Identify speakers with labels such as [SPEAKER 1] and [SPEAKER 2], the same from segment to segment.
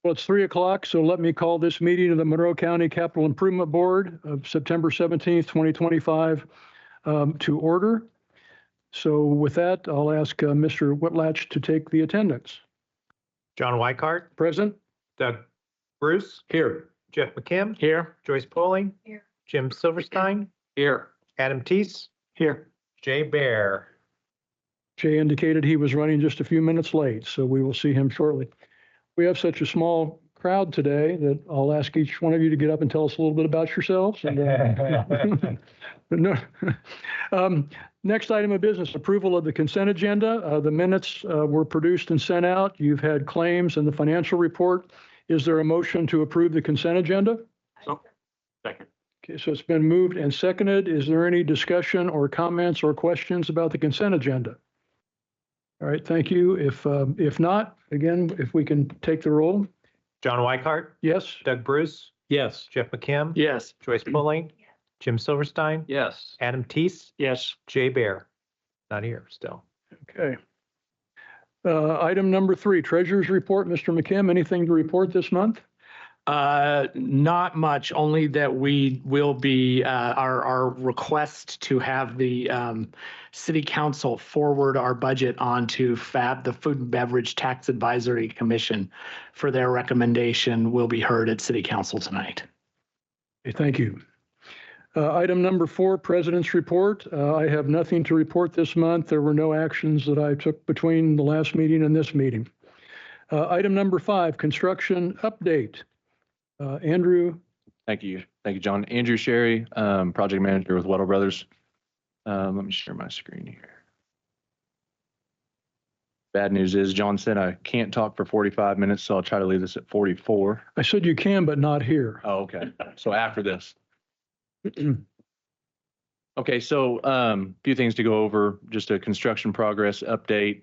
[SPEAKER 1] Well, it's 3 o'clock, so let me call this meeting of the Monroe County Capital Improvement Board of September 17th, 2025 to order. So with that, I'll ask Mr. Whitlatch to take the attendance.
[SPEAKER 2] John Weikart,
[SPEAKER 1] Present.
[SPEAKER 2] Doug Bruce,
[SPEAKER 1] Here.
[SPEAKER 2] Jeff McKim,
[SPEAKER 3] Here.
[SPEAKER 2] Joyce Poling,
[SPEAKER 4] Here.
[SPEAKER 2] Jim Silverstein,
[SPEAKER 3] Here.
[SPEAKER 2] Adam Teese,
[SPEAKER 3] Here.
[SPEAKER 2] Jay Bear.
[SPEAKER 1] Jay indicated he was running just a few minutes late, so we will see him shortly. We have such a small crowd today that I'll ask each one of you to get up and tell us a little bit about yourselves. And, next item of business, approval of the consent agenda. The minutes were produced and sent out. You've had claims and the financial report. Is there a motion to approve the consent agenda?
[SPEAKER 3] So, second.
[SPEAKER 1] Okay, so it's been moved and seconded. Is there any discussion or comments or questions about the consent agenda? All right, thank you. If not, again, if we can take the roll.
[SPEAKER 2] John Weikart,
[SPEAKER 1] Yes.
[SPEAKER 2] Doug Bruce,
[SPEAKER 3] Yes.
[SPEAKER 2] Jeff McKim,
[SPEAKER 3] Yes.
[SPEAKER 2] Joyce Poling, Jim Silverstein,
[SPEAKER 3] Yes.
[SPEAKER 2] Adam Teese,
[SPEAKER 3] Yes.
[SPEAKER 2] Jay Bear. Not here still.
[SPEAKER 1] Okay. Item number 3, Treasurer's Report. Mr. McKim, anything to report this month?
[SPEAKER 3] Not much, only that we will be, our request to have the city council forward our budget onto the Food and Beverage Tax Advisory Commission for their recommendation will be heard at city council tonight.
[SPEAKER 1] Okay, thank you. Item number 4, President's Report. I have nothing to report this month. There were no actions that I took between the last meeting and this meeting. Item number 5, Construction Update. Andrew.
[SPEAKER 5] Thank you. Thank you, John. Andrew Sherry, project manager with Weddle Brothers. Let me share my screen here. Bad news is John said I can't talk for 45 minutes, so I'll try to leave this at 44.
[SPEAKER 1] I said you can, but not here.
[SPEAKER 5] Oh, okay. So after this. Okay, so a few things to go over, just a construction progress update.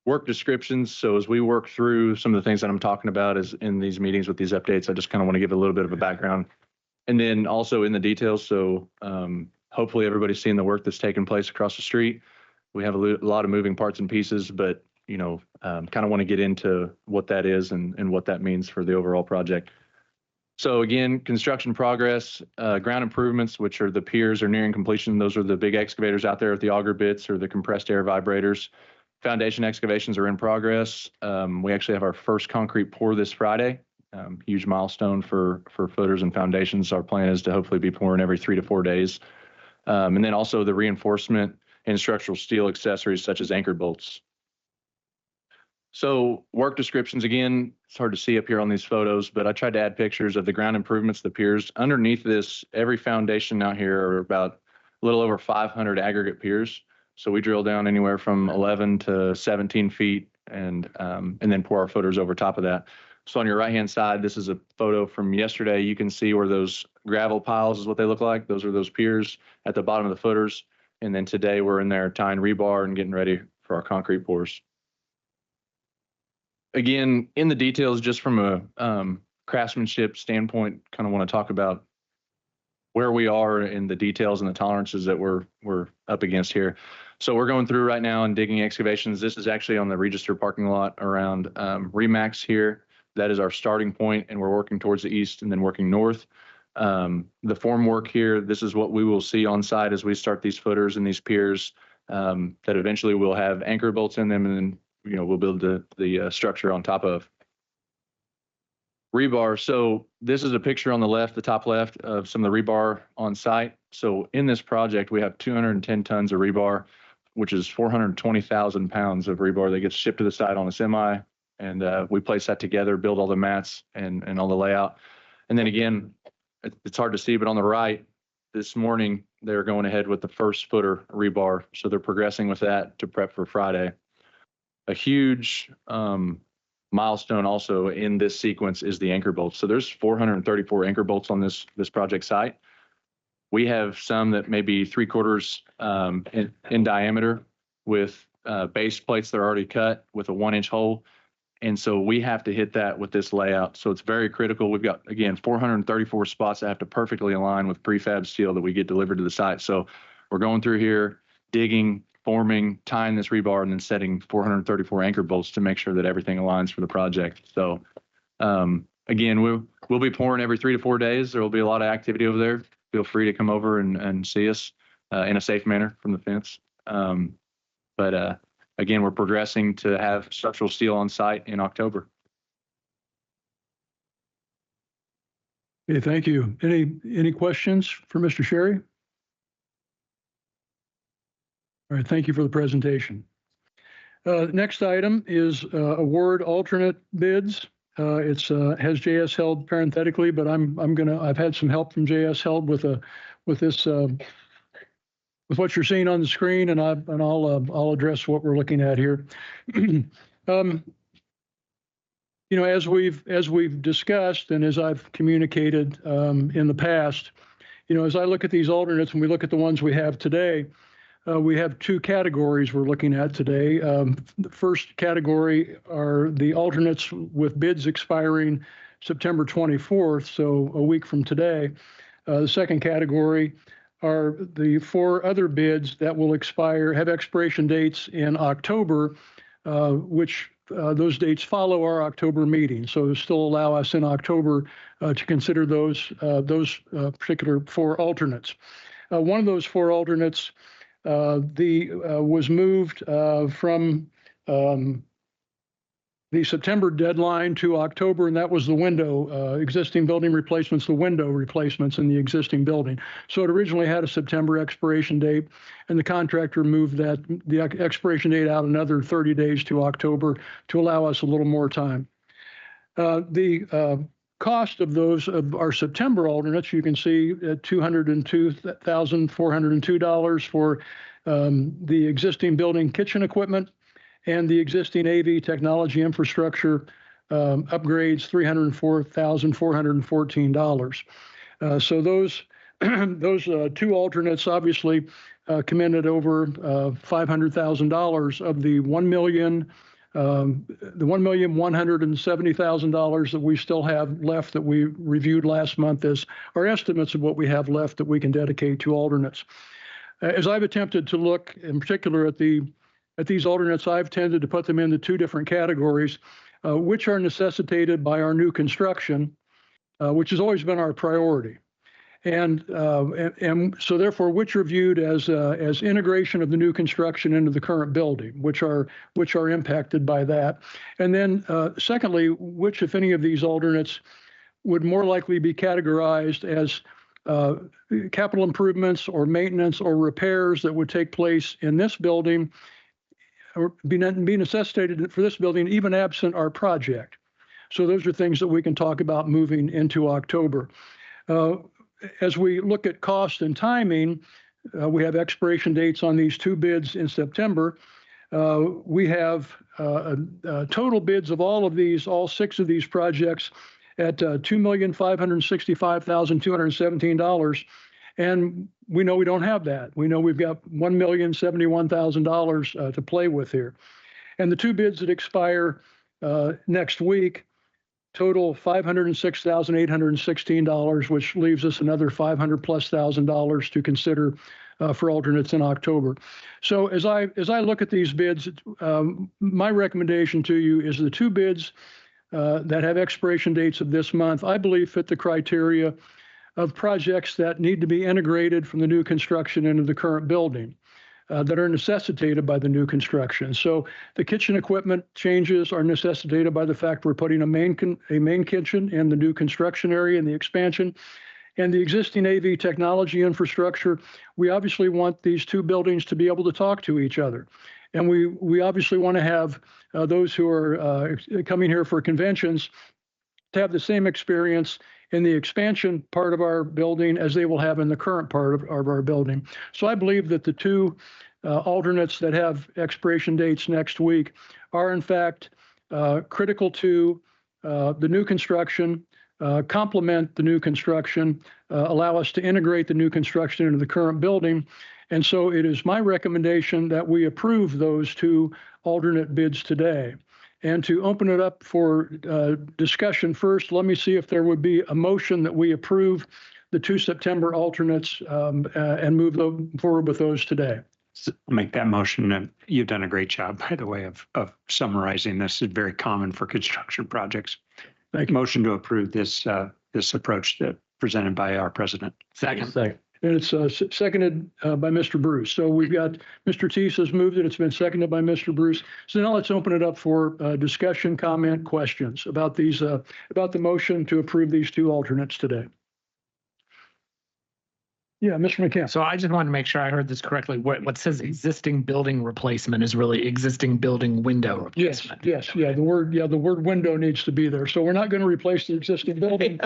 [SPEAKER 5] Work descriptions. So as we work through some of the things that I'm talking about is in these meetings with these updates, I just kind of want to give a little bit of a background. And then also in the details. So hopefully everybody's seen the work that's taken place across the street. We have a lot of moving parts and pieces, but kind of want to get into what that is and what that means for the overall project. So again, construction progress, ground improvements, which are the piers are nearing completion. Those are the big excavators out there with the auger bits or the compressed air vibrators. Foundation excavations are in progress. We actually have our first concrete pour this Friday. Huge milestone for footers and foundations. Our plan is to hopefully be pouring every 3 to 4 days. And then also the reinforcement and structural steel accessories such as anchor bolts. So work descriptions, again, it's hard to see up here on these photos, but I tried to add pictures of the ground improvements, the piers. Underneath this, every foundation out here are about a little over 500 aggregate piers. So we drill down anywhere from 11 to 17 feet and then pour our footers over top of that. So on your right-hand side, this is a photo from yesterday. You can see where those gravel piles is what they look like. Those are those piers at the bottom of the footers. And then today we're in there tying rebar and getting ready for our concrete pours. Again, in the details, just from a craftsmanship standpoint, kind of want to talk about where we are in the details and the tolerances that we're up against here. So we're going through right now and digging excavations. This is actually on the Register parking lot around Remax here. That is our starting point, and we're working towards the east and then working north. The form work here, this is what we will see on site as we start these footers and these piers that eventually will have anchor bolts in them, and then we'll build the structure on top of. Rebar. So this is a picture on the left, the top left of some of the rebar on site. So in this project, we have 210 tons of rebar, which is 420,000 pounds of rebar that gets shipped to the site on a semi. And we place that together, build all the mats and all the layout. And then again, it's hard to see, but on the right, this morning, they're going ahead with the first footer rebar. So they're progressing with that to prep for Friday. A huge milestone also in this sequence is the anchor bolts. So there's 434 anchor bolts on this project site. We have some that may be 3/4 in diameter with base plates that are already cut with a 1-inch hole. And so we have to hit that with this layout. So it's very critical. We've got, again, 434 spots that have to perfectly align with prefab steel that we get delivered to the site. So we're going through here, digging, forming, tying this rebar, and then setting 434 anchor bolts to make sure that everything aligns for the project. So again, we'll be pouring every 3 to 4 days. There will be a lot of activity over there. Feel free to come over and see us in a safe manner from the fence. But again, we're progressing to have structural steel on site in October.
[SPEAKER 1] Okay, thank you. Any questions for Mr. Sherry? All right, thank you for the presentation. Next item is award alternate bids. It's has JS Held parenthetically, but I've had some help from JS Held with this with what you're seeing on the screen, and I'll address what we're looking at here. You know, as we've discussed and as I've communicated in the past, you know, as I look at these alternates and we look at the ones we have today, we have two categories we're looking at today. The first category are the alternates with bids expiring September 24th, so a week from today. The second category are the 4 other bids that will have expiration dates in October, which those dates follow our October meeting. So still allow us in October to consider those particular 4 alternates. One of those 4 alternates was moved from the September deadline to October, and that was the window, existing building replacements, the window replacements in the existing building. So it originally had a September expiration date, and the contractor moved the expiration date out another 30 days to October to allow us a little more time. The cost of our September alternates, you can see at $202,402 for the existing building kitchen equipment and the existing AV technology infrastructure upgrades, $304,414. So those 2 alternates obviously come in at over $500,000 of the $1,170,000 that we still have left that we reviewed last month as our estimates of what we have left that we can dedicate to alternates. As I've attempted to look in particular at these alternates, I've tended to put them into 2 different categories, which are necessitated by our new construction, which has always been our priority. And so therefore, which are viewed as integration of the new construction into the current building, which are impacted by that. And then secondly, which, if any of these alternates, would more likely be categorized as capital improvements or maintenance or repairs that would take place in this building or be necessitated for this building, even absent our project. So those are things that we can talk about moving into October. As we look at cost and timing, we have expiration dates on these 2 bids in September. We have total bids of all 6 of these projects at $2,565,217. And we know we don't have that. We know we've got $1,071,000 to play with here. And the 2 bids that expire next week total $506,816, which leaves us another $500,000+ to consider for alternates in October. So as I look at these bids, my recommendation to you is the 2 bids that have expiration dates of this month, I believe fit the criteria of projects that need to be integrated from the new construction into the current building that are necessitated by the new construction. So the kitchen equipment changes are necessitated by the fact we're putting a main kitchen in the new construction area in the expansion. And the existing AV technology infrastructure, we obviously want these 2 buildings to be able to talk to each other. And we obviously want to have those who are coming here for conventions to have the same experience in the expansion part of our building as they will have in the current part of our building. So I believe that the 2 alternates that have expiration dates next week are in fact critical to the new construction, complement the new construction, allow us to integrate the new construction into the current building. And so it is my recommendation that we approve those 2 alternate bids today. And to open it up for discussion first, let me see if there would be a motion that we approve the 2 September alternates and move them forward with those today.
[SPEAKER 4] make that motion. And you've done a great job, by the way, of summarizing this. It's very common for construction projects.
[SPEAKER 1] Thank you.
[SPEAKER 4] Motion to approve this approach that presented by our president.
[SPEAKER 3] Second.
[SPEAKER 1] And it's seconded by Mr. Bruce. So we've got Mr. Teese has moved it. It's been seconded by Mr. Bruce. So now let's open it up for discussion, comment, questions about these, about the motion to approve these two alternates today. Yeah, Mr. McCann.
[SPEAKER 3] So I just wanted to make sure I heard this correctly. What says existing building replacement is really existing building window
[SPEAKER 1] Yes,
[SPEAKER 3] replacement.
[SPEAKER 1] yes, yeah, the word window needs to be there. So we're not going to replace the existing building.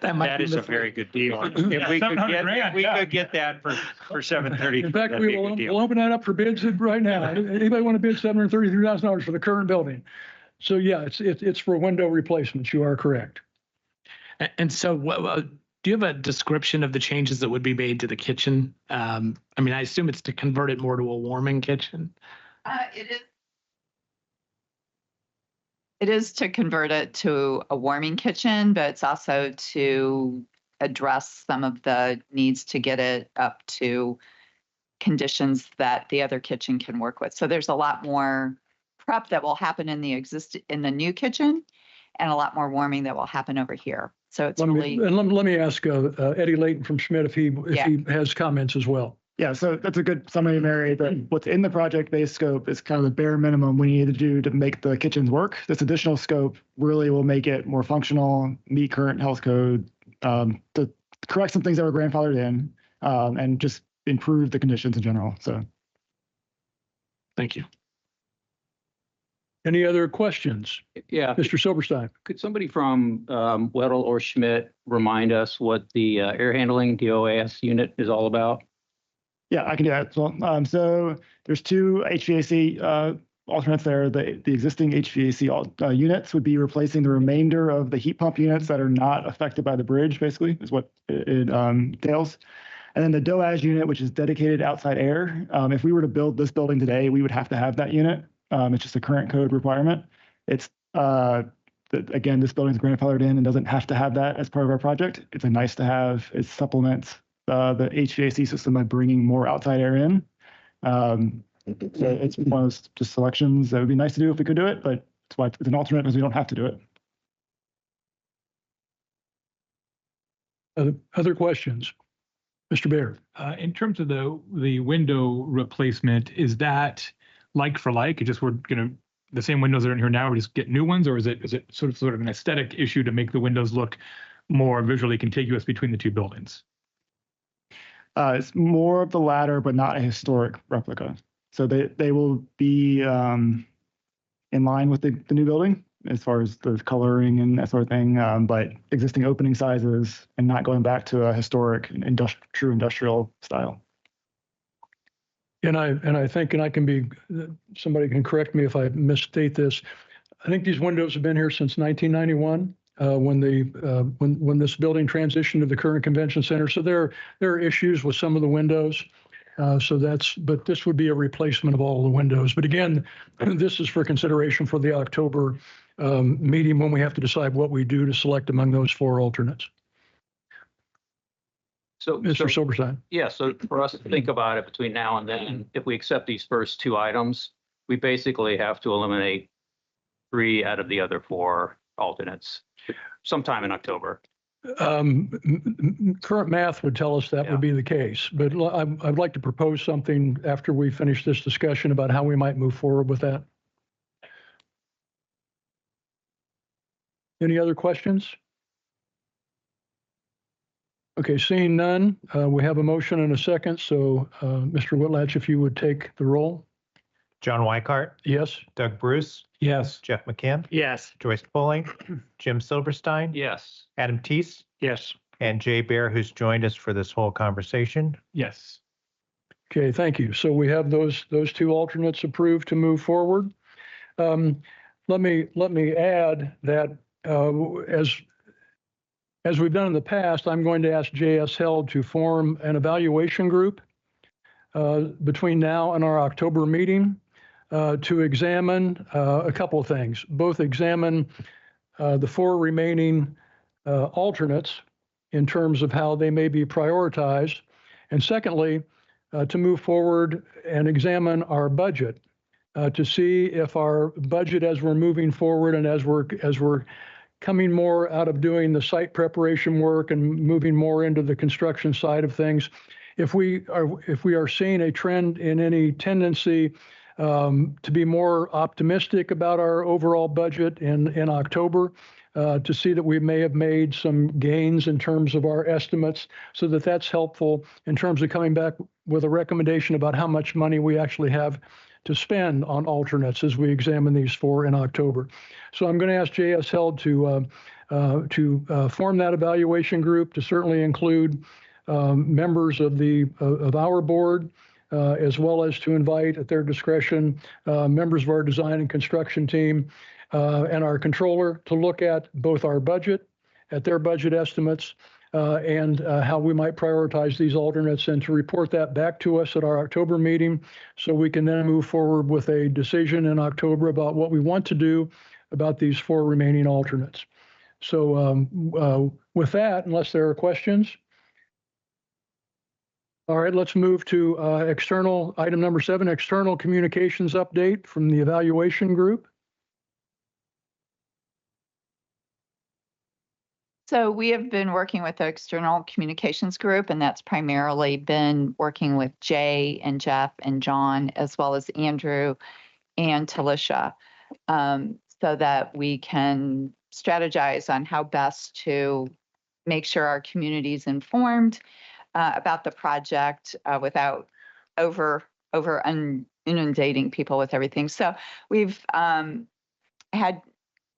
[SPEAKER 4] That is a very good deal. If we could get that for 730.
[SPEAKER 1] In fact,
[SPEAKER 4] that'd be a good
[SPEAKER 1] we'll
[SPEAKER 4] deal.
[SPEAKER 1] open that up for bids right now. Anybody want to bid $733,000 for the current building? So yeah, it's for window replacements. You are correct.
[SPEAKER 3] And so do you have a description of the changes that would be made to the kitchen? I mean, I assume it's to convert it more to a warming kitchen.
[SPEAKER 6] It is to convert it to a warming kitchen, but it's also to address some of the needs to get it up to conditions that the other kitchen can work with. So there's a lot more prep that will happen in the new kitchen and a lot more warming that will happen over here. So it's
[SPEAKER 1] Let
[SPEAKER 6] really,
[SPEAKER 1] me ask Eddie Layton from Schmidt if he has comments as well.
[SPEAKER 7] Yeah, so that's a good summary, Mary. That what's in the project-based scope is kind of the bare minimum we need to do to make the kitchens work. This additional scope really will make it more functional, meet current health code, to correct some things that were grandfathered in, and just improve the conditions in general. So,
[SPEAKER 3] Thank you.
[SPEAKER 1] Any other questions?
[SPEAKER 8] Yeah,
[SPEAKER 1] Mr. Silverstein?
[SPEAKER 8] could somebody from Weddle or Schmidt remind us what the air handling DOAS unit is all about?
[SPEAKER 7] yeah, I can do that as well. So there's two HVAC alternates there. The existing HVAC units would be replacing the remainder of the heat pump units that are not affected by the bridge, basically, is what it entails. And then the DOAS unit, which is dedicated outside air. If we were to build this building today, we would have to have that unit. It's just a current code requirement. It's again, this building's grandfathered in and doesn't have to have that as part of our project. It's a nice to have. It supplements the HVAC system by bringing more outside air in. So it's one of those just selections that would be nice to do if we could do it, but it's why it's an alternate because we don't have to do it.
[SPEAKER 1] Other questions? Mr. Baird?
[SPEAKER 9] In terms of the window replacement, is that like for like? It just we're gonna the same windows that are in here now, we just get new ones, or is it sort of an aesthetic issue to make the windows look more visually contiguous between the two buildings?
[SPEAKER 7] It's more of the latter, but not a historic replica. So they will be in line with the new building as far as the coloring and that sort of thing, but existing opening sizes and not going back to a historic true industrial style.
[SPEAKER 1] And I think, and I can be, somebody can correct me if I misstate this. I think these windows have been here since 1991, when this building transitioned to the current convention center. So there are issues with some of the windows. But this would be a replacement of all the windows. But again, this is for consideration for the October meeting when we have to decide what we do to select among those four alternates.
[SPEAKER 8] So,
[SPEAKER 1] Mr. Silverstein.
[SPEAKER 8] Yeah, so for us to think about it between now and then, if we accept these first two items, we basically have to eliminate 3 out of the other 4 alternates sometime in October.
[SPEAKER 1] Current math would tell us that would be the case, but I'd like to propose something after we finish this discussion about how we might move forward with that. Any other questions? Okay, seeing none, we have a motion and a second. So Mr. Whitlatch, if you would take the roll.
[SPEAKER 2] John Weikart,
[SPEAKER 1] Yes.
[SPEAKER 2] Doug Bruce,
[SPEAKER 9] Yes.
[SPEAKER 2] Jeff McCann,
[SPEAKER 3] Yes.
[SPEAKER 2] Joyce Pulling, Jim Silverstein,
[SPEAKER 8] Yes.
[SPEAKER 2] Adam Teese,
[SPEAKER 3] Yes.
[SPEAKER 2] and Jay Bear, who's joined us for this whole conversation.
[SPEAKER 9] Yes.
[SPEAKER 1] Okay, thank you. So we have those two alternates approved to move forward. Let me add that as we've done in the past, I'm going to ask J.S. Held to form an evaluation group between now and our October meeting to examine a couple of things. Both examine the 4 remaining alternates in terms of how they may be prioritized. And secondly, to move forward and examine our budget to see if our budget, as we're moving forward and as we're coming more out of doing the site preparation work and moving more into the construction side of things, if we are seeing a trend in any tendency to be more optimistic about our overall budget in October, to see that we may have made some gains in terms of our estimates, so that's helpful in terms of coming back with a recommendation about how much money we actually have to spend on alternates as we examine these four in October. So I'm going to ask J.S. Held to form that evaluation group, to certainly include members of our board, as well as to invite at their discretion members of our design and construction team and our controller to look at both our budget, at their budget estimates, and how we might prioritize these alternates, and to report that back to us at our October meeting, so we can then move forward with a decision in October about what we want to do about these four remaining alternates. So with that, unless there are questions. All right, let's move to item number 7, external communications update from the evaluation group.
[SPEAKER 6] So we have been working with the external communications group, and that's primarily been working with Jay and Jeff and John, as well as Andrew and Talisha, so that we can strategize on how best to make sure our community is informed about the project without over inundating people with everything. So we've had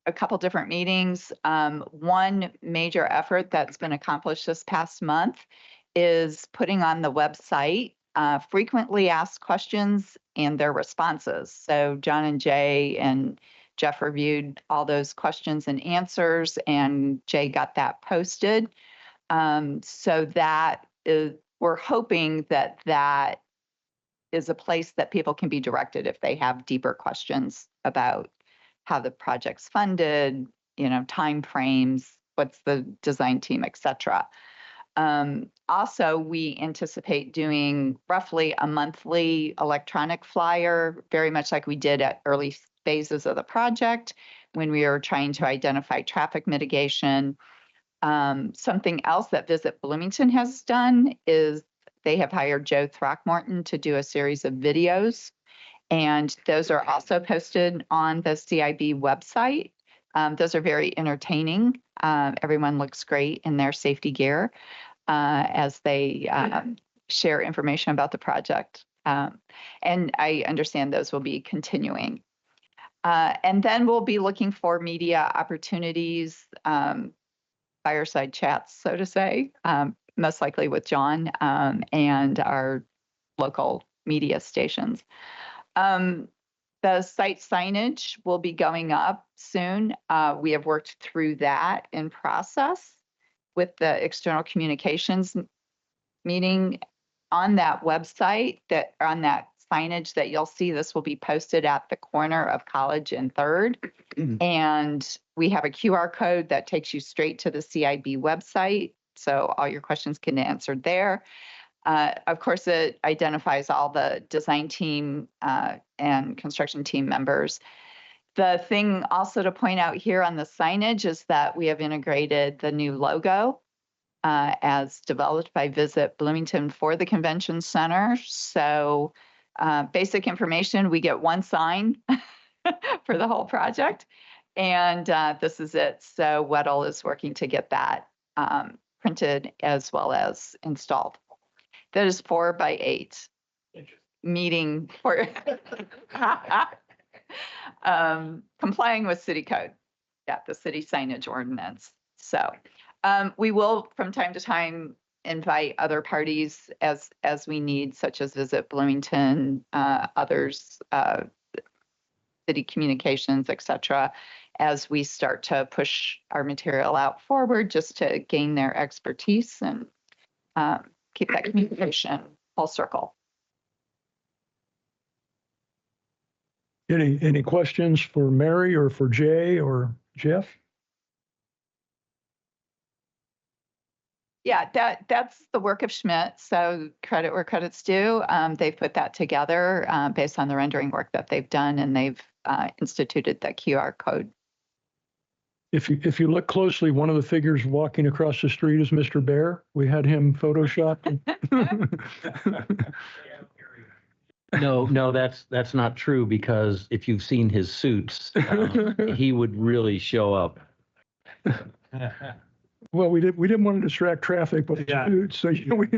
[SPEAKER 6] a couple different meetings. One major effort that's been accomplished this past month is putting on the website frequently asked questions and their responses. So John and Jay and Jeff reviewed all those questions and answers, and Jay got that posted. So that is, we're hoping that that is a place that people can be directed if they have deeper questions about how the project's funded, time frames, what's the design team, et cetera. Also, we anticipate doing roughly a monthly electronic flyer, very much like we did at early phases of the project when we were trying to identify traffic mitigation. Something else that Visit Bloomington has done is they have hired Joe Throckmorton to do a series of videos, and those are also posted on the CIB website. Those are very entertaining. Everyone looks great in their safety gear as they share information about the project. And I understand those will be continuing. And then we'll be looking for media opportunities, fireside chats, so to say, most likely with John and our local media stations. The site signage will be going up soon. We have worked through that in process with the external communications meeting. On that website, that on that signage that you'll see, this will be posted at the corner of College and 3rd. And we have a QR code that takes you straight to the CIB website. So all your questions can be answered there. Of course, it identifies all the design team and construction team members. The thing also to point out here on the signage is that we have integrated the new logo as developed by Visit Bloomington for the convention center. So basic information, we get one sign for the whole project. And this is it. So Weddle is working to get that printed as well as installed. That is 4x8 meeting for complying with city code. Yeah, the city signage ordinance. So we will from time to time invite other parties as we need, such as Visit Bloomington, others, city communications, et cetera, as we start to push our material out forward, just to gain their expertise and keep that communication full circle.
[SPEAKER 1] Any questions for Mary or for Jay or Jeff?
[SPEAKER 6] Yeah, that's the work of Schmidt. So credit where credit's due. They've put that together based on the rendering work that they've done, and they've instituted the QR code.
[SPEAKER 1] If you look closely, one of the figures walking across the street is Mr. Bear. We had him photoshopped.
[SPEAKER 10] No, that's not true, because if you've seen his suits, he would really show up.
[SPEAKER 1] Well, we didn't want to distract traffic, but
[SPEAKER 9] Yeah.
[SPEAKER 1] so we.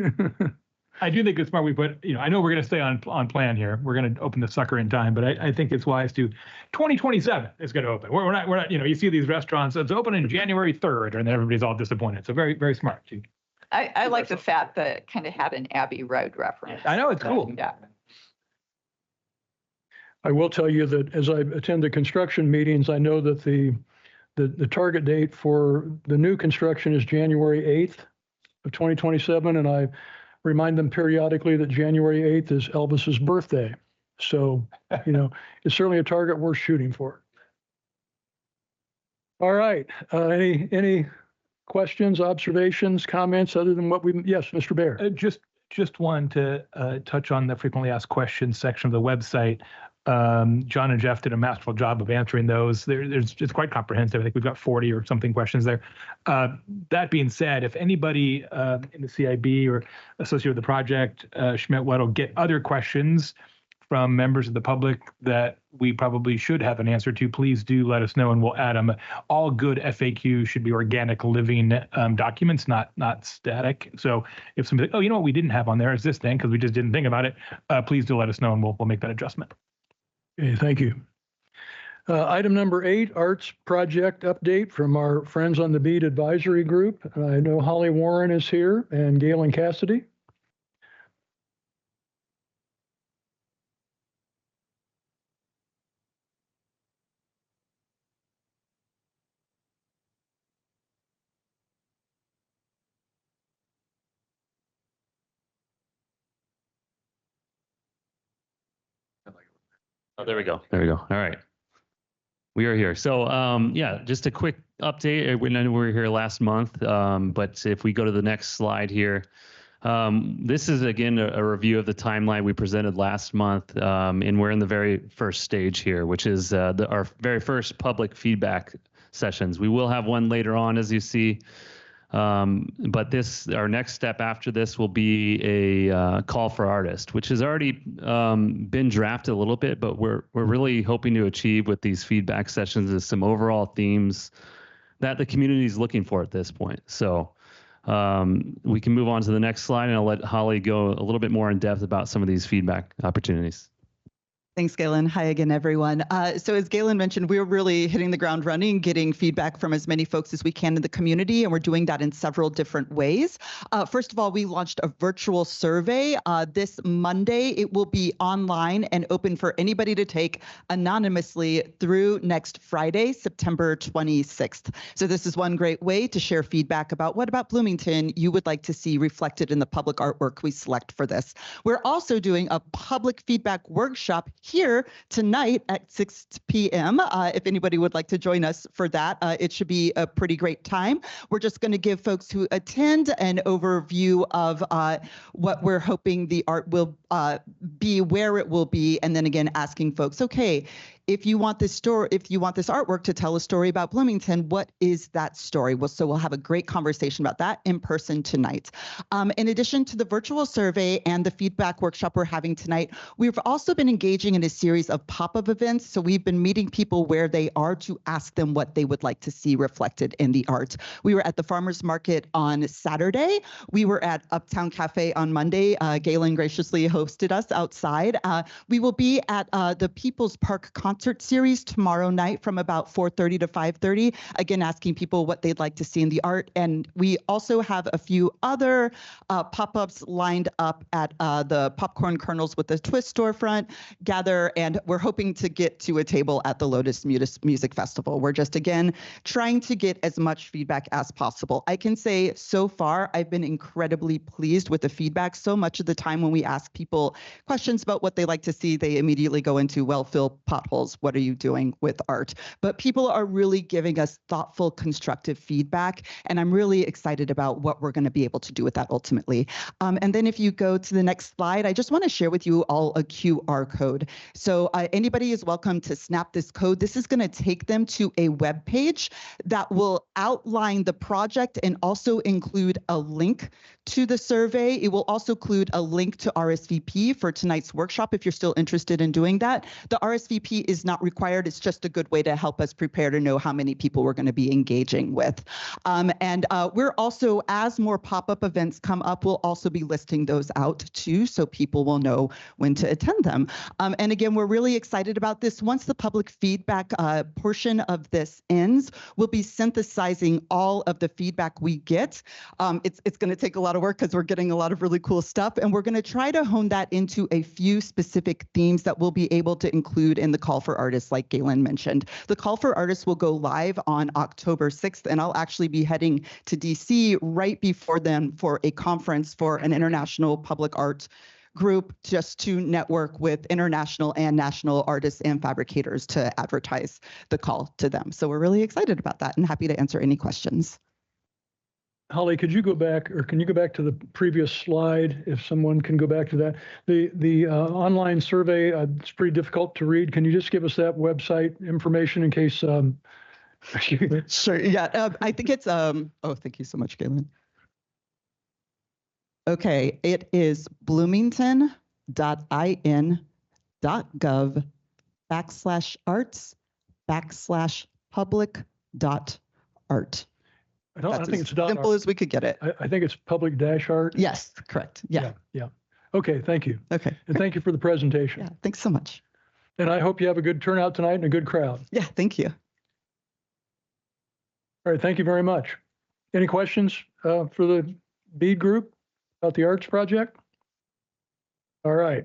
[SPEAKER 9] I do think it's smart we put, I know we're going to stay on plan here. We're going to open the sucker in time, but I think it's wise to 2027 is going to open. We're not, you see these restaurants, it's opening January 3rd, and then everybody's all disappointed. So very, very smart.
[SPEAKER 6] I like the fact that it kind of had an Abbey Road reference.
[SPEAKER 9] I know, it's cool.
[SPEAKER 6] Yeah.
[SPEAKER 1] I will tell you that as I attend the construction meetings, I know that the target date for the new construction is January 8th of 2027, and I remind them periodically that January 8th is Elvis's birthday. So, it's certainly a target worth shooting for. All right. Any questions, observations, comments other than what yes, Mr. Bear.
[SPEAKER 9] Just one to touch on the frequently asked questions section of the website. John and Jeff did a masterful job of answering those. It's quite comprehensive. I think we've got 40 or something questions there. That being said, if anybody in the CIB or associated with the project, Schmidt-Weddle, get other questions from members of the public that we probably should have an answer to, please do let us know and we'll add them. All good FAQs should be organic living documents, not static. So if somebody, oh, you know what we didn't have on there is this thing because we just didn't think about it, please do let us know and we'll make that adjustment.
[SPEAKER 1] Okay, thank you. Item number 8, arts project update from our friends on the Beat Advisory Group. I know Holly Warren is here and Galen Cassidy.
[SPEAKER 11] Oh, there we go. There we go. All right. We are here. So, yeah, just a quick update. We know we were here last month, but if we go to the next slide here, this is, again, a review of the timeline we presented last month, and we're in the very first stage here, which is our very first public feedback sessions. We will have one later on, as you see. But our next step after this will be a call for artists, which has already been drafted a little bit, but we're really hoping to achieve with these feedback sessions is some overall themes that the community is looking for at this point. So we can move on to the next slide, and I'll let Holly go a little bit more in depth about some of these feedback opportunities.
[SPEAKER 12] Thanks, Galen. Hi again, everyone. So as Galen mentioned, we're really hitting the ground running, getting feedback from as many folks as we can in the community, and we're doing that in several different ways. First of all, we launched a virtual survey this Monday. It will be online and open for anybody to take anonymously through next Friday, September 26th. So this is one great way to share feedback about what about Bloomington you would like to see reflected in the public artwork we select for this. We're also doing a public feedback workshop here tonight at 6 p.m. If anybody would like to join us for that, it should be a pretty great time. We're just going to give folks who attend an overview of what we're hoping the art will be, where it will be, and then again asking folks, okay, if you want this artwork to tell a story about Bloomington, what is that story? So we'll have a great conversation about that in person tonight. In addition to the virtual survey and the feedback workshop we're having tonight, we've also been engaging in a series of pop-up events. So we've been meeting people where they are to ask them what they would like to see reflected in the art. We were at the Farmers Market on Saturday. We were at Uptown Cafe on Monday. Galen graciously hosted us outside. We will be at the People's Park concert series tomorrow night from about 4:30 to 5:30, again asking people what they'd like to see in the art. And we also have a few other pop-ups lined up at the Popcorn Kernels with the Twist storefront, Gather, and we're hoping to get to a table at the Lotus Music Festival. We're just, again, trying to get as much feedback as possible. I can say so far I've been incredibly pleased with the feedback. So much of the time when we ask people questions about what they like to see, they immediately go into well-filled potholes details. What are you doing with art? But people are really giving us thoughtful, constructive feedback. And I'm really excited about what we're going to be able to do with that ultimately. And then if you go to the next slide, I just want to share with you all a QR code. So anybody is welcome to snap this code. This is going to take them to a web page that will outline the project and also include a link to the survey. It will also include a link to RSVP for tonight's workshop if you're still interested in doing that. The RSVP is not required. It's just a good way to help us prepare to know how many people we're going to be engaging with. And we're also, as more pop-up events come up, we'll also be listing those out too, so people will know when to attend them. And again, we're really excited about this. Once the public feedback portion of this ends, we'll be synthesizing all of the feedback we get. It's going to take a lot of work because we're getting a lot of really cool stuff, and we're going to try to hone that into a few specific themes that we'll be able to include in the call for artists, like Galen mentioned. The call for artists will go live on October 6th, and I'll actually be heading to DC right before then for a conference for an international public art group, just to network with international and national artists and fabricators to advertise the call to them. So we're really excited about that and happy to answer any questions.
[SPEAKER 1] Holly, could you go back, or can you go back to the previous slide, if someone can go back to that? The online survey, it's pretty difficult to read. Can you just give us that website information in case?
[SPEAKER 12] Sure, yeah, I think it's, oh, thank you so much, Galen. Okay, it is bloomington.in.gov/arts/public.art.
[SPEAKER 1] I
[SPEAKER 12] That's
[SPEAKER 1] think
[SPEAKER 12] as
[SPEAKER 1] it's
[SPEAKER 12] simple as we could get it.
[SPEAKER 1] I think it's public-art.
[SPEAKER 12] Yes, correct. Yeah.
[SPEAKER 1] Yeah. Okay, thank you.
[SPEAKER 12] Okay.
[SPEAKER 1] And thank you for the presentation.
[SPEAKER 12] Yeah, thanks so much.
[SPEAKER 1] And I hope you have a good turnout tonight and a good crowd.
[SPEAKER 12] Yeah, thank you.
[SPEAKER 1] All right, thank you very much. Any questions for the BEAD group about the arts project? All right.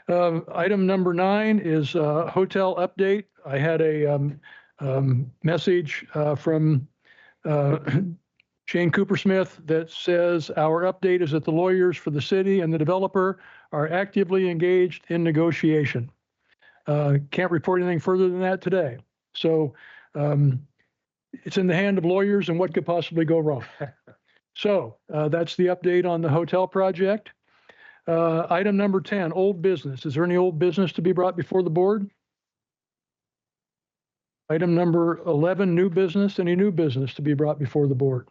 [SPEAKER 1] Item number 9 is hotel update. I had a message from Shane Coopersmith that says our update is that the lawyers for the city and the developer are actively engaged in negotiation. Can't report anything further than that today. So it's in the hand of lawyers, and what could possibly go wrong? So that's the update on the hotel project. Item number 10, old business. Is there any old business to be brought before the board? Item number 11, new business. Any new business to be brought before the board?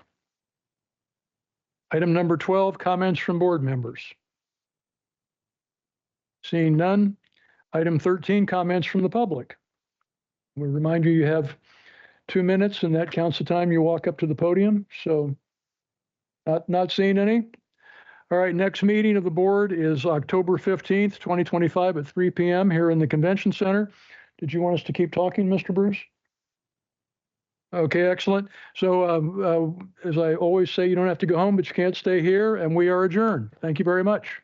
[SPEAKER 1] Item number 12, comments from board members. Seeing none. Item 13, comments from the public. We remind you, you have 2 minutes, and that counts the time you walk up to the podium. So not seeing any. All right, next meeting of the board is October 15th, 2025 at 3 p.m. here in the Convention Center. Did you want us to keep talking, Mr. Bruce? Okay, excellent. So as I always say, you don't have to go home, but you can't stay here, and we are adjourned. Thank you very much.